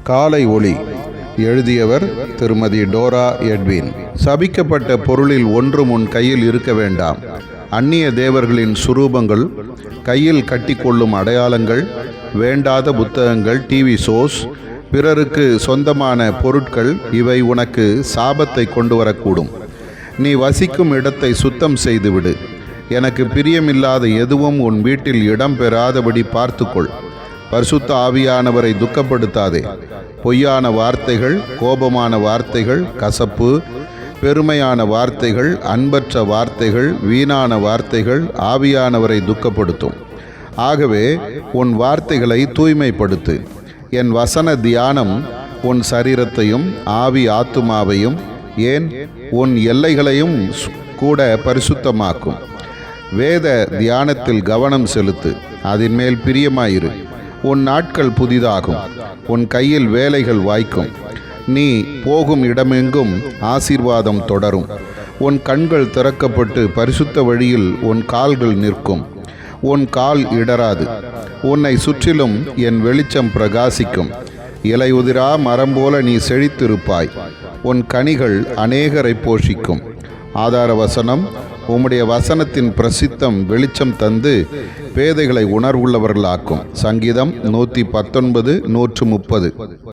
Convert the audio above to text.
காலை ஒளி. எழுதியவர் திருமதி டோரா எட்வின். சபிக்கப்பட்ட பொருளில் ஒன்றும் உன் கையில் இருக்க வேண்டாம். அந்நிய தேவர்களின் சுரூபங்கள், கையில் கட்டிக்கொள்ளும் அடையாளங்கள், வேண்டாத புத்தகங்கள், டிவி ஷோஸ், பிறருக்கு சொந்தமான பொருட்கள், இவை உனக்கு சாபத்தை கொண்டு வரக்கூடும். நீ வசிக்கும் இடத்தை சுத்தம் செய்துவிடு. எனக்கு பிரியமில்லாத எதுவும் உன் வீட்டில் இடம் பெறாதபடி பார்த்துக்கொள். பரிசுத்த ஆவியானவரை துக்கப்படுத்தாதே. பொய்யான வார்த்தைகள், கோபமான வார்த்தைகள், கசப்பு, பெருமையான வார்த்தைகள், அன்பற்ற வார்த்தைகள், வீணான வார்த்தைகள் ஆவியானவரை துக்கப்படுத்தும். ஆகவே உன் வார்த்தைகளை தூய்மைப்படுத்து. என் வசன தியானம் உன் சரீரத்தையும் ஆவி ஆத்துமாவையும், ஏன் உன் எல்லைகளையும் கூட பரிசுத்தமாக்கும். வேத தியானத்தில் கவனம் செலுத்து. அதன் மேல் பிரியமாயிரு. உன் நாட்கள் புதிதாகும். உன் கையில் வேலைகள் வாய்க்கும். நீ போகும் இடமெங்கும் ஆசீர்வாதம் தொடரும். உன் கண்கள் திறக்கப்பட்டு பரிசுத்த வழியில் உன் கால்கள் நிற்கும். உன் கால் இடராது. உன்னை சுற்றிலும் என் வெளிச்சம் பிரகாசிக்கும். இலையுதிரா மரம் போல நீ செழித்திருப்பாய். உன் கனிகள் அநேகரை போஷிக்கும். ஆதார வசனம். உம்முடைய வசனத்தின் பிரசித்தம் வெளிச்சம் தந்து பேதைகளை உணர்வுள்ளவர்களாக்கும். சங்கீதம் 119:130.